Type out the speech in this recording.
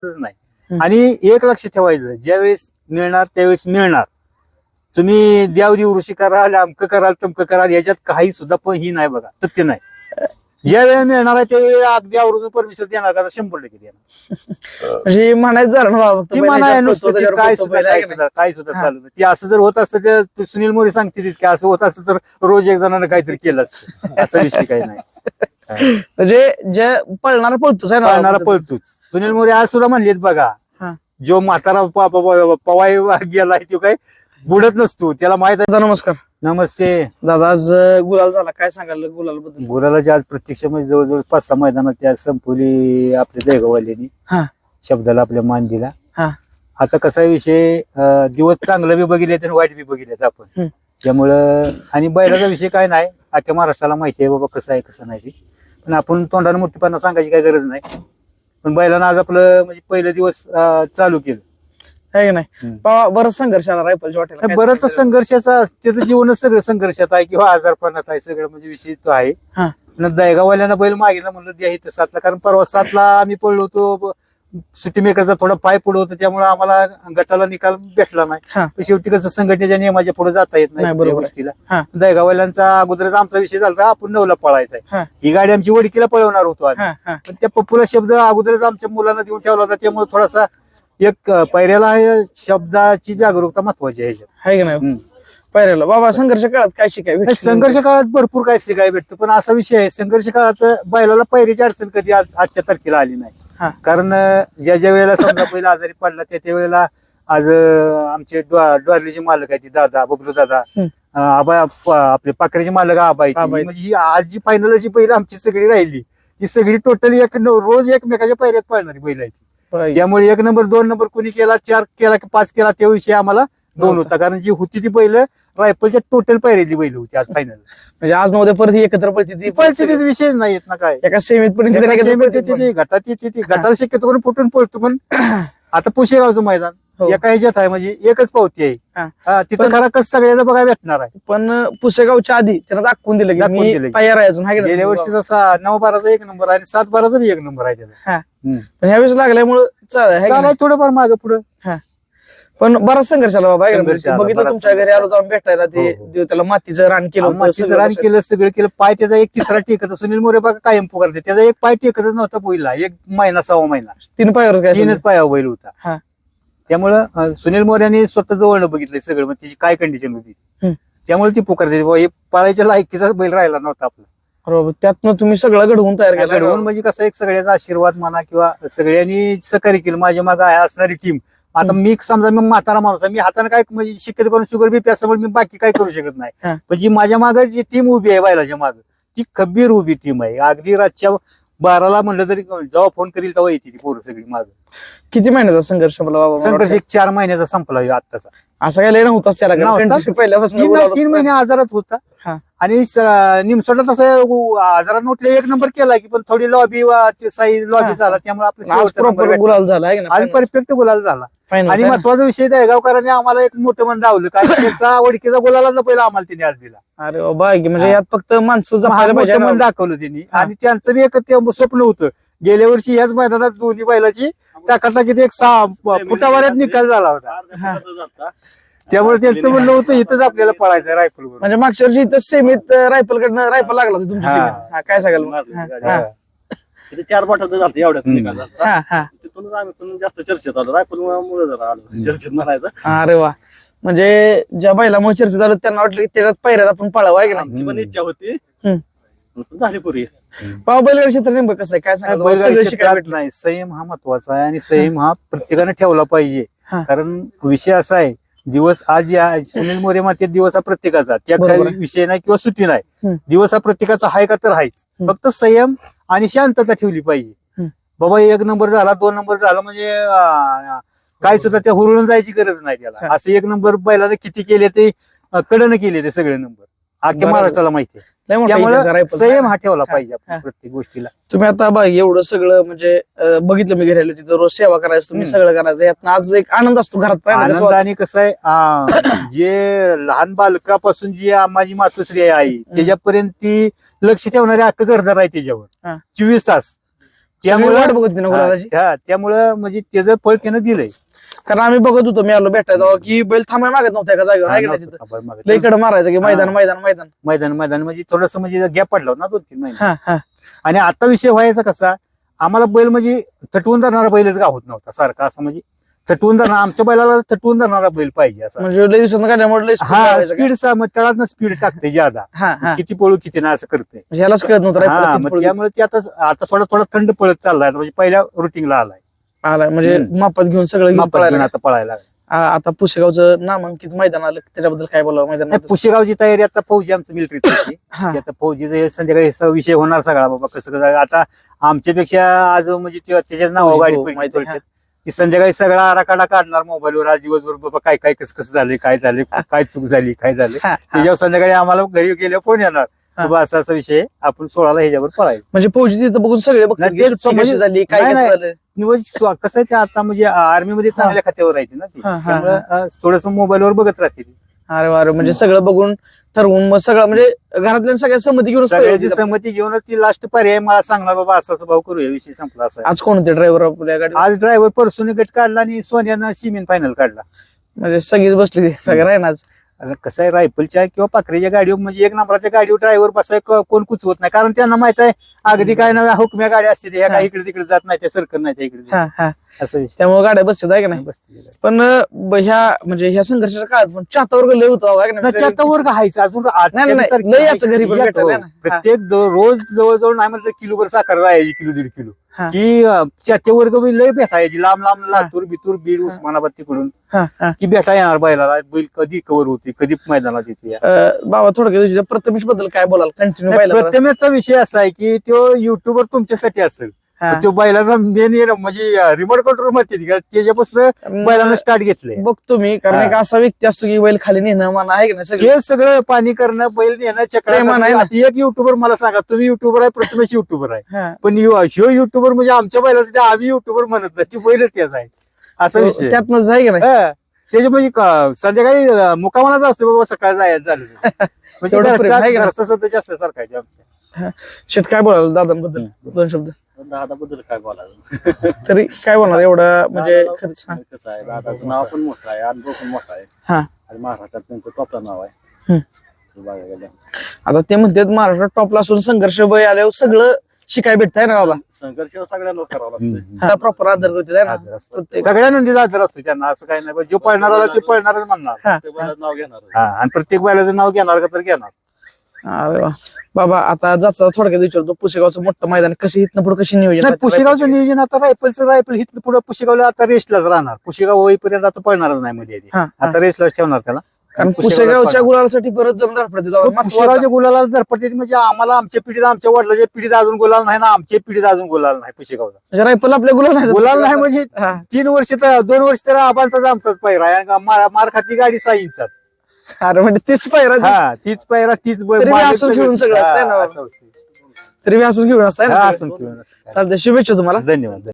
नाही. आणि एक लक्ष ठेवायचं, ज्यावेळेस मिळणार त्यावेळेस मिळणार. तुम्ही देव ऋषी कराल, अमकं कराल, तमकं कराल, याच्यात काही सुद्धा पण ही नाही बघा, तथ्य नाही. ज्या वेळेला मिळणार आहे त्यावेळी अगदी आवर्जून परमेश्वर देणार का, 100% देणार. म्हणजे म्हणायचं झालं ना बाबा, फक्त ती बैलाच्या म्हणाय पळतो, नुसतं त्याच्यावर काय पळतो सुद्धा बैल, आहे काय का नाही? सुद्धा काय सुद्धा चालू नाही. ते असं जर होत असतं तर सुनील मोरे सांगतील की असं होत असतं तर रोज एक जणांना काहीतरी केलं असतं. असा विषय काही नाही. म्हणजे जे पळणारा पळतोच आहे ना पळणारा बाबा. पळतोच. सुनील मोरे आज सुद्धा म्हणलेत बघा, हा. जो म्हातारा पवाय गेलाय तो काय बुडत नसतो, त्याला माहित आहे. दादा नमस्कार. नमस्ते. दादा आज गुलाल झाला, काय सांगाल गुलाल बद्दल? गुलालाची आज प्रत्यक्ष म्हणजे जवळजवळ 5-6 मैदानात त्या संपवली आपल्या देगावाल्यांनी. हा. शब्दाला आपल्या मान दिला. हा. आता कसा विषय, दिवस चांगलं बी बघितलेत आणि वाईट बी बघितलेत आपण. त्यामुळं आणि बैलाचा विषय काय नाही, अख्ख्या महाराष्ट्राला माहिती आहे बाबा कसं आहे कसं नाही ते. पण आपण तोंडाने मोठीपणा सांगायची काही गरज नाही. पण बैलानं आज आपलं म्हणजे पहिलं दिवस चालू केलं, आहे की नाही? बरंच संघर्ष आला रायफलच्या वाटेला. बरंच संघर्षाचा, त्याचं जीवनच सगळं संघर्षात आहे किंवा आजारपणात आहे, सगळं म्हणजे विषय तो आहे. दहेगाववाल्यांना बैल मागितला म्हणलं द्या इथं 7ला, कारण परवा 7ला आम्ही पडलो होतो, सुट्टी मेकरचा थोडा पाय पुढे होता, त्यामुळे आम्हाला गटाला निकाल भेटला नाही. पण शेवटी कसं संघटनेच्या नियमाच्या पुढे जाता येत नाही गोष्टीला. दहेगाववाल्यांचा अगोदरच आमचा विषय झाला, आपण 9ला पळायचा आहे. ही गाडी आमची वडकीला पळवणार होतो आम्ही, पण त्या पप्पूला शब्द अगोदरच आमच्या मुलांना देऊन ठेवला होता. त्यामुळे थोडासा एक पायऱ्याला शब्दाची जागरूकता महत्वाची आहे. आहे की नाही पायऱ्याला बाबा? संघर्ष काळात काय शिकाय? संघर्ष काळात भरपूर काय शिकायला भेटतं, पण असा विषय आहे, संघर्ष काळात बैलाला पायरीची अडचण कधी आजच्या तारखेला आली नाही. कारण ज्या वेळेला समजा बैल आजारी पडला त्या वेळेला आज आमचे डोरलीचे मालक आहे, दादा बबलू दादा, आबा आपले पाखरेचे मालक आबा, म्हणजे ही आज जी फायनल जी बैल आमची सगळी राहिली ती सगळी टोटली रोज एकमेकाच्या पायऱ्यात पळणारी बैल आहे. त्यामुळे 1 नंबर 2 नंबर कुणी केला, 4 केला की 5 केला, त्या विषयी आम्हाला 2 होता. कारण जी होती ती बैल रायफलच्या टोटल पायरेली बैल होती आज फायनल. म्हणजे आज नव्हते परत एकत्र पडते परिस्थितीत विषयच नाही येत ना काय. एका सेमीत पण गटात येते, गटाला शक्यतो करून फुटून पडतो. पण आता पुशेगावचं मैदान एका ह्याच्यात आहे, म्हणजे एकच पावती आहे तिथं खरा कसं सगळ्याचं बघायला भेटणार आहे. पण पुसेगावच्या आधी त्यांना दाखवून दिलं की मी तयार आहे अजून. गेल्या वर्षी जसा 9-12चा 1 नंबर आहे आणि 7-12चा बी 1 नंबर आहे त्याचा. पण ह्यावेळेस लागल्यामुळे चालाय थोडंफार मागं पुढं. पण बराच संघर्ष आला बाबा. बघितलं तुमच्या घरी आलो जाऊन भेटायला, ते त्याला मातीचं रान केलं, रान केलं, सगळं केलं. पाय त्याचा एक तिसरा टेकत, सुनील मोरे बघा कायम पुकारते, त्याचा एक पाय टेकतच नव्हता बैलला 1 महिना 6 महिना. 3 पायावर काय 3च पायावर बैल होता. त्यामुळं सुनील मोऱ्याने स्वतः जवळ बघितलंय सगळं, मग त्याची काय कंडिशन होती, त्यामुळे ती पुकारते. हे पळायच्या लायकीचा बैल राहिला नव्हता आपला. बरोबर. त्यातनं तुम्ही सगळं घडवून तयार केलं. घडवून म्हणजे कसं एक सगळ्याचा आशीर्वाद म्हणा किंवा सगळ्यांनी सहकार्य केलं. माझ्या मागे आहे असणारी टीम. आता मी समजा मी म्हातारा माणूस आहे, मी हाताने काय म्हणजे शक्यतो करून शुगर बीपी असल्यामुळे मी बाकी काय करू शकत नाही. पण जी माझ्या मागे जी टीम उभी आहे बैलाच्या मागे, ती खंबीर उभी टीम आहे. अगदी रातच्या 12ला म्हणलं तरी जेव्हा फोन करील तेव्हा येते ती पोरं सगळी मागे. किती महिन्याचा संघर्ष मला बाबा? संघर्ष 4 महिन्याचा संपला आत्ताचा. असं काय लेणं होताच त्याला पहिल्यापासून 3 महिने आजारात होता. आणि निमसोडला तसं आजारात उठले 1 नंबर केला की, पण थोडी लॉबी लॉबी झाला, त्यामुळे आपलं गुलाल झाला आज परफेक्ट गुलाल झाला. आणि महत्वाचा विषय दहेगावकरांनी आम्हाला एक मोठं मन दावलं, काय त्याचा ओळखीचा गुलाला पहिला आम्हाला त्यांनी आज दिला. अरे बाबा, म्हणजे यात फक्त माणसं जपायला पाहिजे मन दाखवलं त्यांनी. आणि त्यांचं बी एक स्वप्न होतं. गेल्या वर्षी याच मैदानात दोन्ही बैलाची टाकाटाकीत 6 फुटावरच निकाल झाला होता. त्यामुळे त्यांचं म्हणणं होतं इथंच आपल्याला पळायचं रायफल. म्हणजे मागच्या वर्षी इथं सेमीत रायफलकडनं रायफल लागला होता तुमच्या सेमीत. काय सांगाल? 4 बोटाचं झालं एवढ्यात निकाल झाला. तिथूनच आम्ही पण जास्त चर्चेत आलो, रायफलमुळे जरा आलो चर्चेत म्हणायचं. अरे वा. म्हणजे ज्या बैलामुळे चर्चेत आलो त्यांना वाटलं की त्याच्यात पायऱ्यात आपण पळावं, आहे की नाही? पण इच्छा होती, झाली पुरी. पाव बैलगाडी क्षेत्र नेमकं कसं आहे, काय सांगाल? नाही, संयम हा महत्वाचा आहे आणि संयम हा प्रत्येकाने ठेवला पाहिजे. कारण विषय असा आहे, दिवस आज या सुनील मोरे माते दिवस हा प्रत्येकाचा, त्यात काही विषय नाही किंवा सुट्टी नाही. दिवस हा प्रत्येकाचा आहे का तर आहेच. फक्त संयम आणि शांतता ठेवली पाहिजे. बाबा 1 नंबर झाला 2 नंबर झाला म्हणजे काय सुद्धा त्या हुरळून जायची गरज नाही त्याला. असं 1 नंबर बैलाने किती केले ते कडनं केले ते सगळे नंबर अख्ख्या महाराष्ट्राला माहिती आहे. त्यामुळे संयम हा ठेवला पाहिजे प्रत्येक गोष्टीला. तुम्ही आता बघ एवढं सगळं म्हणजे बघितलं मी घरायला, तिथं रोज सेवा करायचं, तुम्ही सगळं करायचं, यातनं आज एक आनंद असतो घरात. आनंद. आणि कसं आहे, जे लहान बालकापासून जी माझी मातोश्री आहे त्याच्यापर्यंत ती लक्ष ठेवणारी अख्खं घरदार आहे त्याच्यावर 24 तास. त्यामुळं वाट बघत होती ना गुलालाची. त्यामुळं म्हणजे त्याचं फळ त्यानं दिलंय. कारण आम्ही बघत होतो, मी आलो भेटायला तेव्हा की बैल थांबायला मागत नव्हता एका जागेवर, आहे की नाही तिथं लईकडे मारायचं की मैदान मैदान मैदान. मैदान म्हणजे थोडस म्हणजे गॅप पडला होता ना 2-3 महिने. हा हा आणि आता विषय व्हायचा कसा, आम्हाला बैल म्हणजे तटवून धरणारा बैलच गावत नव्हता सारखा, असं म्हणजे तटवून धरणार, आमच्या बैलाला तटवून धरणारा बैल पाहिजे असं. म्हणजे लई दिवसांना काढल्यामुळे लई speed हा लावायचं का? स्पीडचा मग तळात स्पीड टाकते ज्यादा, हा हा किती पळू किती ना असं करते. म्हणजे ह्यालाच कळत नव्हतं हा रायफलला किती मग पळू त्यामुळे ते आता थोडा थंड पळत चाललाय, म्हणजे पहिल्या रुटीनला आलाय, आला म्हणजे मापात घेऊन सगळं घेऊन मापात घेऊन पळायला. आता पळायला लागलाय. आता पुसेगावचं नामांकित मैदान आलं, त्याच्याबद्दल काय बोलावं मैदान? नाही, पुशेगावची तयारी आता फौजी आमचं मिलिटरी हा आता फौजी संध्याकाळी असा विषय होणार सगळा, बाबा कसं कसं आता आमच्यापेक्षा आज म्हणजे त्याच्याच नाव फौजी, गाडी हो, पळते, माहिती आहे. की संध्याकाळी सगळा आराखडा काढणार मोबाईलवर, आज दिवसभर बाबा काय काय कसं झालंय, काय झालंय, काय चूक झाली, काय झालं. हा, हा. त्याच्यावर संध्याकाळी आम्हाला घरी गेल्यावर फोन येणार, बाबा असा असा विषय, आपण 16ला ह्याच्यावर पळायचं. म्हणजे फौजी तिथं बघून सगळे बघतात नाही, की ते सुट्टी समज- कशी झाली, काय नाही, कसं नाही. झालं. कसं आहे ते आता म्हणजे आर्मी मध्ये चांगल्या खात्यावर राहते ना ती, हा, हा, त्यामुळे थोडस मोबाईलवर बघत राहते ती. अरे वा रे, म्हणजे सगळं बघून ठरवून मग सगळं म्हणजे घरातल्या सगळ्या संमती घेऊन सगळ्याची संमती घेऊनच ती लास्ट पर्याय मला सांगणार, बाबा असं असं भाऊ करूया, विषय संपला असा. आज कोण होते ड्रायव्हर आपल्या गाडी? आज ड्रायव्हर परसून गट काढला आणि सोन्यानं सिमेंट फायनल काढला. म्हणजे सगळीच बसली ती सगळं आहे ना आज. आता कसं आहे, रायफलच्या किंवा पाखरेच्या गाडीवर म्हणजे एक नंबराच्या गाडीवर ड्रायव्हर बसाय कोण कुचवत नाही, कारण त्यांना माहित आहे अगदी काय नव्या हुकम्या गाड्या असते ह्या काय इकडे तिकडे जात नाही, त्या सरकत नाही त्या इकडे, हा हा असं विषय. त्यामुळे गाड्या बसतात आहे का नाही. बसते. पण ह्या संघर्षाच्या काळात पण चाहता वर्ग लय होतो आहे का नाही? आता वर्ग हायचा अजून नाही, नाही, तारखेला लय याचं घरी पण येतो. भेटायला ना. प्रत्येक रोज जवळजवळ नाही म्हटलं किलोभर साखर जायची, किलो 1.5 किलो हा. की चाते वर्ग बी लय भेटायची, लांब लांब लातूर बितूर बीड उस्मानाबाद तिकडून हा, हा. की भेटा येणार बैलाला, बैल कधी कव्हर होती, कधी मैदानात येते. बाबा थोडक्यात दिवशी प्रथमेश बद्दल काय बोलाल? कंटिन्यू पाहिलं प्रथमेशचा विषय असा आहे की तो युट्यूबर तुमच्यासाठी असेल, तो बैलाचा मेन म्हणजे रिमोट कंट्रोल मध्ये त्याच्यापासून बैलानं स्टार्ट घेतलंय. बघतो मी, कारण एक असा व्यक्ती असतो की बैल खाली नेणं म्हणा आहे की नाही सगळं. हे सगळं पाणी करणं, बैल नेणं, प्रेमान आहे ना. चक्र. एक युट्यूबर मला सांगा, तुम्ही युट्यूबर आहे, प्रथमेश युट्यूबर आहे, हा. पण ह्यो युट्यूबर म्हणजे आमच्या बैलासाठी आम्ही युट्यूबर म्हणत नाही, ती बैलच त्याच आहे, असा विषय. त्यातनंच आहे की नाही. त्याच्या म्हणजे संध्याकाळी मुकामालाच असतो, बाबा सकाळ जायचं झालं म्हणजे तेवढं प्रेम आहे का? घरचा सदस्य असल्यासारखं आहे ते आमच्या. शेट काय बोलाल दादांबद्दल 2 शब्द? दादाबद्दल काय बोलायचं, तरी काय बोलणार एवढं म्हणजे खरंच. हा. कसं आहे, दादाचं नाव पण मोठं आहे, अनुभव पण मोठा आहे, हा. आणि महाराष्ट्रात त्यांचं टॉपला नाव आहे. हम्म. ते बघायला गेलं. आता ते म्हणतात महाराष्ट्रात टॉपला असून संघर्ष बय आल्यावर सगळं शिकाय भेटतंय ना बाबा. संघर्ष सगळ्यांना करावं लागतं. हा, प्रॉपर आदर करते आहे ना आदर असतो. प्रत्येक. सगळ्या नंदीचा आदर असतो त्यांना, असं काही नाही, जो पळणारा ते पळणारच म्हणणार. हा. ते बैलाचं नाव घेणार. हा, आणि प्रत्येक बैलाचं नाव घेणार का तर घेणार. अरे वा. बाबा आता जाता थोडक्यात विचारतो, पुसेगावचं मोठं मैदान कसं इथनं पुढे कशी नियोजन नाही, आहे? पुशेगावचं नियोजन आता रायफल हिथनं पुढे पुशेगावला आता रेस्टलाच राहणार, पुशेगाव होईपर्यंत आता पळणारच नाही मध्ये हा, हा. आता रेस्टलाच ठेवणार त्याला. कारण पुसेगावच्या गुलासाठी परत जमदार पडते पुशेगावच्या गुलाला धरपडते म्हणजे आम्हाला आमच्या पिढीत, आमच्या वडिलांच्या पिढीत अजून गुलाल नाही ना, आमच्या पिढीत अजून गुलाल नाही पुशेगावचा. म्हणजे रायफल आपल्या गुलाल नाही गुलाल नाही म्हणजे हा. 3 वर्ष तर 2 वर्ष तर आबांचाच आमचाच पायरा आहे, मार खाती गाडी 6 इंचात. अरे म्हणजे तीच पायरा हा, तीच पायरा तीच तरी बी हसून खेळून सगळं असतंय ना. हा, असं होतं. तरी मी असून घेऊन असताय हा, ना. असून खेळून असतं. चालतंय, शुभेच्छा तुम्हाला. धन्यवाद.